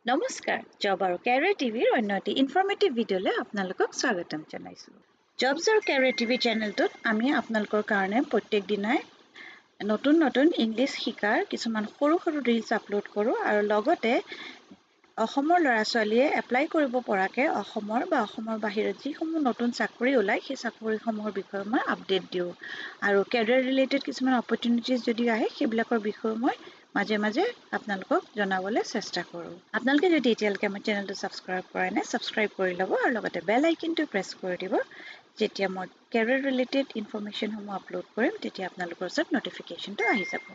নমস্কাৰ জব আৰু কেৰিয়াৰ টিভিৰ অন্য এটি ইনফৰ্মেটিভ ভিডিঅ'লৈ আপোনালোকক স্বাগতম জনাইছোঁ। জবছ আৰু কেৰিয়াৰ টিভি চেনেলটোত আমি আপোনালোকৰ কাৰণে প্ৰত্যেক দিনাই নতুন ইংলিছ শিকাৰ কিছুমান সৰু ৰিলছ আপলোড কৰোঁ আৰু লগতে অসমৰ ল'ৰা ছোৱালীয়ে এপ্লাই কৰিব পৰাকৈ অসমৰ বাহিৰত যিসমূহ নতুন চাকৰি ওলায় সেই চাকৰিসমূহৰ বিষয়ে মই আপডেট দিওঁ আৰু কেৰিয়াৰ ৰিলেটেড কিছুমান অপৰচুনিটিজ যদি আহে সেইবিলাকৰ বিষয়ে মই মাজে আপোনালোকক জনাবলৈ চেষ্টা কৰোঁ। আপোনালোকে যদি এতিয়ালৈকে আমাৰ চেনেলটো ছাবস্ক্ৰাইব কৰা নাই ছাবস্ক্ৰাইব কৰি ল'ব আৰু লগতে বেল আইকনটো প্ৰেছ কৰি দিব। যেতিয়া মই কেৰিয়াৰ ৰিলেটেড ইনফৰমেশ্যনসমূহ আপলোড কৰিম তেতিয়া আপোনালোকৰ ওচৰত নটিফিকেশ্যনটো আহি যাব।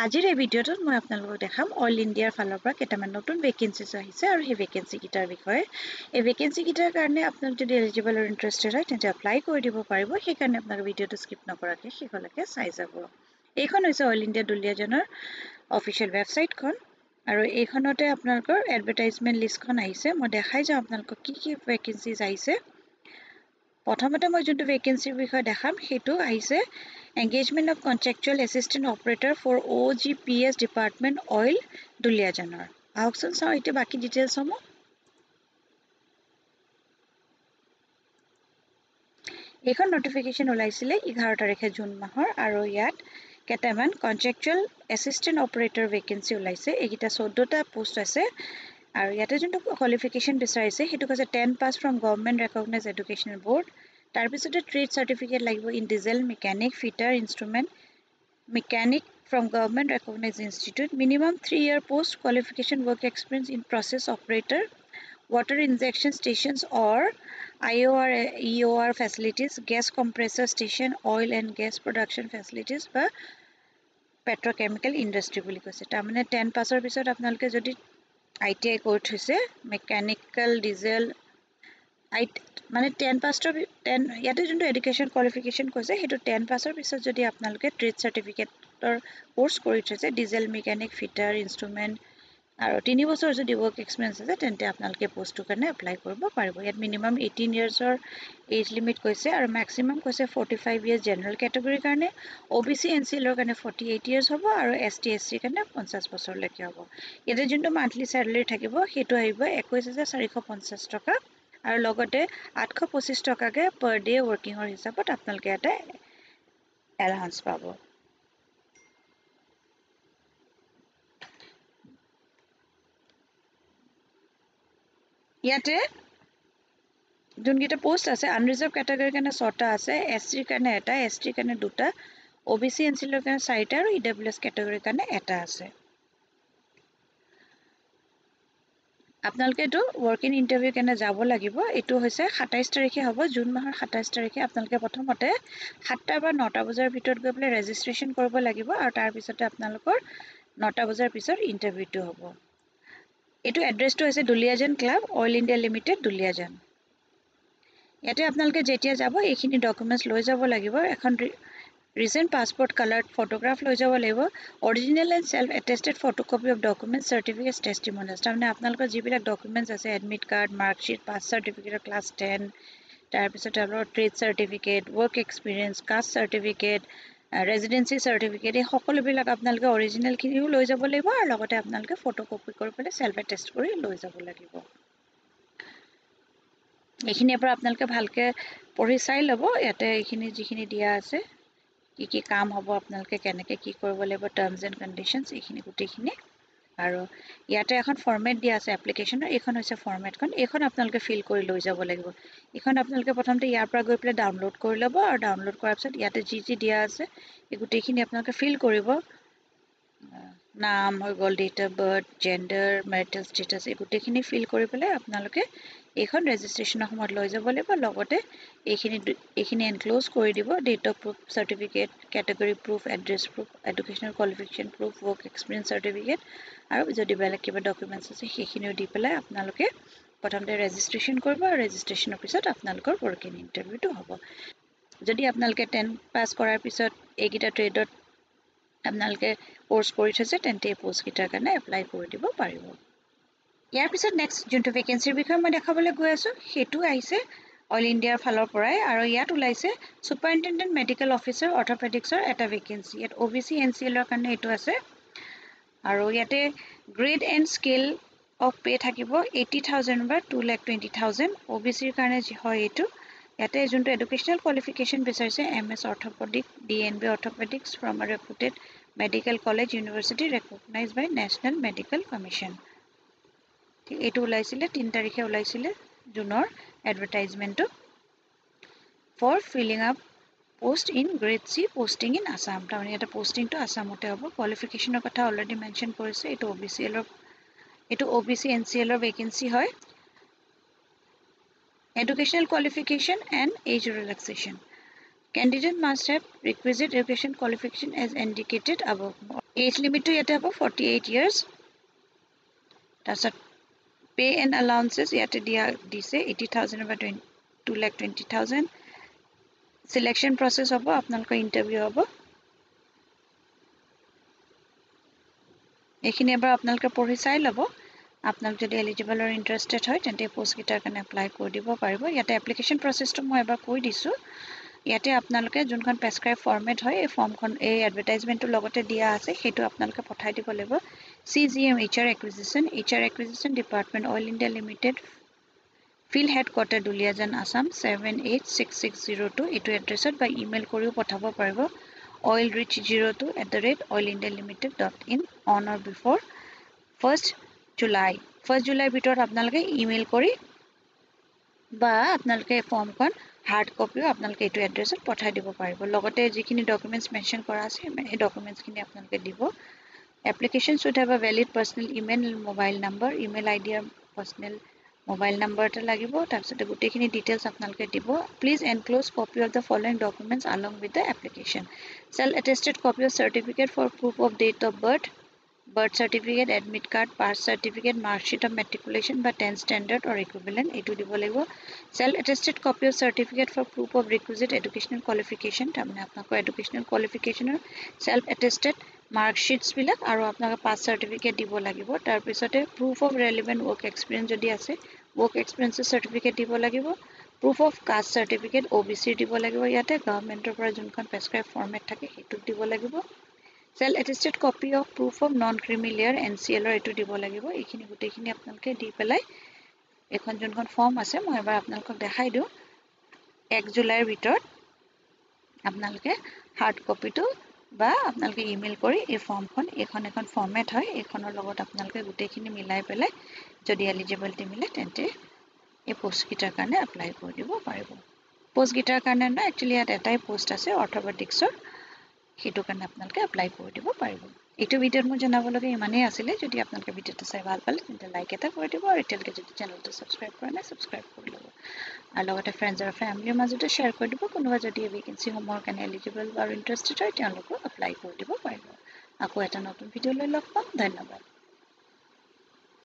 আজিৰ এই ভিডিঅ'টোত মই আপোনালোকক দেখাম অল ইণ্ডিয়াৰ ফালৰ পৰা কেইটামান নতুন ভেকেঞ্চিজ আহিছে আৰু সেই ভেকেঞ্চিকেইটাৰ বিষয়ে। এই ভেকেঞ্চিকেইটাৰ কাৰণে আপোনালোক যদি এলিজিবল আৰু ইণ্টাৰেষ্টেড হয় তেন্তে এপ্লাই কৰি দিব পাৰিব। সেইকাৰণে আপোনালোকে ভিডিঅ'টো স্কিপ নকৰাকৈ শেষলৈকে চাই যাব। এইখন হৈছে অল ইণ্ডিয়া দুলীয়াজানৰ অফিচিয়েল ৱেবছাইটখন আৰু এইখনতে আপোনালোকৰ এডভাৰটাইজমেণ্ট লিষ্টখন আহিছে। মই দেখাই যাওঁ আপোনালোকক কি ভেকেঞ্চিজ আহিছে। প্ৰথমতে মই যোনটো ভেকেঞ্চিৰ বিষয়ে দেখাম সেইটো আহিছে engagement of contractual assistant operator for OGPS department oil দুলীয়াজানৰ। আহকচোন চাওঁ এতিয়া বাকী ডিটেইলছসমূহ। এইখন নটিফিকেশ্যন ওলাইছিলে 11 তাৰিখে জুন মাহৰ আৰু ইয়াত কেইটামান কণ্ট্ৰেকচুৱেল এছিষ্টেণ্ট অপাৰেটৰ ভেকেঞ্চি ওলাইছে। এইকেইটা 14টা পোষ্ট আছে আৰু ইয়াতে যোনটো কোৱালিফিকেশ্যন বিচাৰিছে সেইটো হৈছে 10 pass from government recognise educational board. তাৰপিছতে ট্ৰেড চাৰ্টিফিকেট লাগিব in diesel mechanic fitter instrument mechanic from government recognise institute. Minimum 3 year post qualification work experience in process operator, water injection stations or IOR EOR facilities, gas compressor station, oil and gas production facilities বা petrochemical industry বুলি কৈছে। তাৰমানে 10 পাছৰ পিছত আপোনালোকে যদি ITI কৰি থৈছে মেকানিকেল ডিজেল মানে 10 পাছৰ ইয়াতে যোনটো এডুকেশ্যন কোৱালিফিকেশ্যন কৈছে সেইটো 10 পাছৰ পিছত যদি আপোনালোকে ট্ৰেড চাৰ্টিফিকেটৰ কোৰ্চ কৰি থৈছে ডিজেল মেকানিক ফিটাৰ ইনষ্ট্ৰুমেণ্ট আৰু 3 বছৰ যদি ৱৰ্ক এক্সপিৰিয়েঞ্চ আছে তেন্তে আপোনালোকে পোষ্টটোৰ কাৰণে এপ্লাই কৰিব পাৰিব। ইয়াত মিনিমাম 18 years এজ লিমিট কৈছে আৰু মেক্সিমাম কৈছে 45 years জেনেৰেল কেটেগৰীৰ কাৰণে। OBC NCLৰ কাৰণে 48 years হ'ব আৰু ST SCৰ কাৰণে 50 বছৰলৈকে হ'ব। ইয়াতে যোনটো মান্থলি চেলাৰী থাকিব সেইটো আহিব 21,450 টকা আৰু লগতে 825 টকাকৈ পাৰ ডে ৱৰ্কিঙৰ হিচাপত আপোনালোকে এটা এলাউঞ্চ পাব। ইয়াতে যোনকেইটা পোষ্ট আছে আনৰিজাৰ্ভ কেটেগৰীৰ কাৰণে 6টা আছে, SCৰ কাৰণে 1টা, STৰ কাৰণে 2টা, OBC NCLৰ কাৰণে 4টা আৰু EWS কেটেগৰীৰ কাৰণে 1টা আছে। আপোনালোকে এইটো ৱৰ্ক ইন ইণ্টাৰভিউ কাৰণে যাব লাগিব। এইটো হৈছে 27 তাৰিখে হ'ব, জুন মাহৰ 27 তাৰিখে। আপোনালোকে প্ৰথমতে 7টা বা 9টা বজাৰ ভিতৰত গৈ পেলাই ৰেজিষ্ট্ৰেশ্যন কৰিব লাগিব আৰু তাৰপিছতে আপোনালোকৰ 9টা বজাৰ পিছত ইণ্টাৰভিউটো হ'ব। এইটো এড্ৰেছটো হৈছে Duliajan club oil India limited Duliajan. ইয়াতে আপোনালোকে যেতিয়া যাব এইখিনি ডকুমেণ্টছ লৈ যাব লাগিব। এখন ৰিচেণ্ট পাছপোৰ্ট কালাৰ ফটোগ্ৰাফ লৈ যাব লাগিব, original and self attested photocopy of documents certificate testimonials. তাৰমানে আপোনালোকৰ যিবিলাক ডকুমেণ্টছ আছে admit card marksheet pass certificate class 10 তাৰপিছতে আপোনাৰ trade certificate work experience caste certificate residency certificate এই সকলোবিলাক আপোনালোকে অৰিজিনেলখিনিও লৈ যাব লাগিব আৰু লগতে আপোনালোকে ফটোকপি কৰি পেলাই ছেল্ফ এটেষ্ট কৰি লৈ যাব লাগিব। এইখিনিৰ পৰা আপোনালোকে ভালকৈ পঢ়ি চাই ল'ব। ইয়াতে এইখিনি যিখিনি দিয়া আছে কি কাম হ'ব আপোনালোকে কেনেকৈ কি কৰিব লাগিব টাৰ্মছ এণ্ড কণ্ডিশ্যনছ এইখিনি গোটেইখিনি আৰু ইয়াতে এখন ফৰ্মেট দিয়া আছে এপ্লিকেশ্যনৰ। এইখন হৈছে ফৰ্মেটখন, এইখন আপোনালোকে ফিল কৰি লৈ যাব লাগিব। এইখন আপোনালোকে প্ৰথমতে ইয়াৰ পৰা গৈ পেলাই ডাউনলোড কৰি ল'ব আৰু ডাউনলোড কৰাৰ পিছত ইয়াতে যি দিয়া আছে এই গোটেইখিনি আপোনালোকে ফিল কৰিব। নাম হৈ গ'ল, date of birth, gender, marital status এই গোটেইখিনি ফিল কৰি পেলাই আপোনালোকে এইখন ৰেজিষ্ট্ৰেশ্যনৰ সময়ত লৈ যাব লাগিব। লগতে এইখিনি এনক্ল'জ কৰি দিব, date of proof certificate, category proof, address proof, educational qualification proof, work experience certificate আৰু যদি বেলেগ কিবা ডকুমেণ্টছ আছে সেইখিনিও দি পেলাই আপোনালোকে প্ৰথমতে ৰেজিষ্ট্ৰেশ্যন কৰিব আৰু ৰেজিষ্ট্ৰেশ্যনৰ পিছত আপোনালোকৰ ৱৰ্ক ইন ইণ্টাৰভিউটো হ'ব। যদি আপোনালোকে 10 পাছ কৰাৰ পিছত এইকেইটা ট্ৰেডত আপোনালোকে কোৰ্চ কৰি থৈছে তেন্তে এই পোষ্টকেইটাৰ কাৰণে এপ্লাই কৰি দিব পাৰিব। ইয়াৰ পিছত নেক্সট যোনটো ভেকেঞ্চিৰ বিষয়ে মই দেখাবলৈ গৈ আছোঁ সেইটো আহিছে অইল ইণ্ডিয়াৰ ফালৰ পৰাই আৰু ইয়াত ওলাইছে ছুপাৰিণ্টেণ্ডেণ্ট মেডিকেল অফিচাৰ অৰ্থপেডিক্সৰ এটা ভেকেঞ্চি। ইয়াত OBC NCLৰ কাৰণে এইটো আছে আৰু ইয়াতে grade and scale of pay থাকিব 80,000 বা 2,20,000 OBCৰ কাৰণে যি হয় এইটো ইয়াতে যোনটো এডুকেশ্যনেল কোৱালিফিকেশ্যন বিচাৰিছে MS orthopaedic DNB orthopaedics from a reputed medical college university recognized by national medical commission এইটো ওলাইছিলে 3 তাৰিখে ওলাইছিলে জুনৰ এডভাৰটাইজমেণ্টটো for filling up post in grade C posting in Assam তাৰমানে এটা পোষ্টিংটো আছামতে হ'ব কোৱালিফিকেশ্যনৰ কথা অলৰেডি মেনশ্যন কৰিছে এইটো OBC NCL vacancy hoy educational qualification and age relaxation candidate must have requisite education qualification as indicated above age limit to yate above 48 years tasat pay and allowances yate dia dise 80,000 over 2,20,000 selection process hobo apnalko interview hobo ekhini ebar apnalke pori sai lobo আপোনাক যদি eligible আৰু ইন্টাৰেস্টেড হয় তেন্তে post guitar কাৰণে apply কৰি দিব পাৰিব ইয়াতে এপ্লিকেশন প্ৰসেসটো মই এবাৰ কৈ দিছো ইয়াতে আপোনালোকে যোনখন প্ৰেসক্ৰাইব ফৰমেট হয় এই ফৰ্মখন এই এডভাৰটাইজমেন্টৰ লগতে দিয়া আছে হেতু আপোনালোকে পঠাই দিব লাগিব CGM HR acquisition department oil india limited field headquarter duliajan assam 786602 এটো এড্ৰেছত বা ইমেইল কৰিও পঠাব পাৰিব oilrich02@oilindialimited.in on or before 1st July ভিতৰত আপোনালোকে ইমেইল কৰি বা আপোনালোকে ফৰ্মখন হাৰ্ড কপিও আপোনালোকে এইটো এড্ৰেছত পঠাই দিব পাৰিব লগতে যিখিনি ডকুমেন্টস মেনশন কৰা আছে এই ডকুমেন্টস খিনি আপোনালোকে দিব application should have a valid personal email mobile number email ID personal mobile number এটা লাগিব তাৰপিছত গোটেইখিনি ডিটেইলছ আপোনালোকে দিব please enclose copy of the following documents along with the application self attested copy of certificate for proof of date of birth certificate admit card pass certificate mark sheet of matriculation by 10th standard or equivalent etu dibo lagibo self attested copy of certificate for proof of requisite educational qualification tamne apnako educational qualification self attested mark sheets bilak aru apnaka pass certificate dibo lagibo tar pisote proof of relevant work experience jodi ase work experience certificate dibo lagibo proof of caste certificate OBC dibo lagibo yate government or pora junkan prescribed format thake hetu dibo lagibo self attested copy of proof of non creamy layer NCL or etu dibo lagibo ekhini gutekhini apnalke di pelai ekhon jonkon form ase moi ebar apnalok dekhai diu 1 July ভিতৰত apnalke hard copy to বা apnalke email kori ei form khon এখন format hoy ekhonor logot apnalke gutekhini milai pelai jodi eligibility mile tente ei post gitar karone apply kori dibo paribo post gitar karone na actually at etai post ase orthopedics or হেতু কাৰণে আপোনালোকে apply কৰি দিব পাৰিব এইটো ভিডিওত মই জনাবলগে ইমানেই আছিল যদি আপোনালোকে ভিডিওটো চাই ভাল পালে তেন্তে লাইক এটা কৰি দিব আৰু এতিয়ালৈকে যদি চেনেলটো সাবস্ক্ৰাইব কৰা নাই সাবস্ক্ৰাইব কৰি ল'ব আৰু লগতে ফ্ৰেণ্ডছ আৰু ফ্যামিলিৰ মাজতে শ্বেয়াৰ কৰি দিব কোনোবা যদি ভেকেন্সি সমূহৰ কাৰণে এলিজিবল আৰু ইন্টাৰেষ্টেড হয় তেওঁলোকক এপ্লাই কৰি দিব পাৰিব আকৌ এটা নতুন ভিডিও লৈ লগ পাম ধন্যবাদ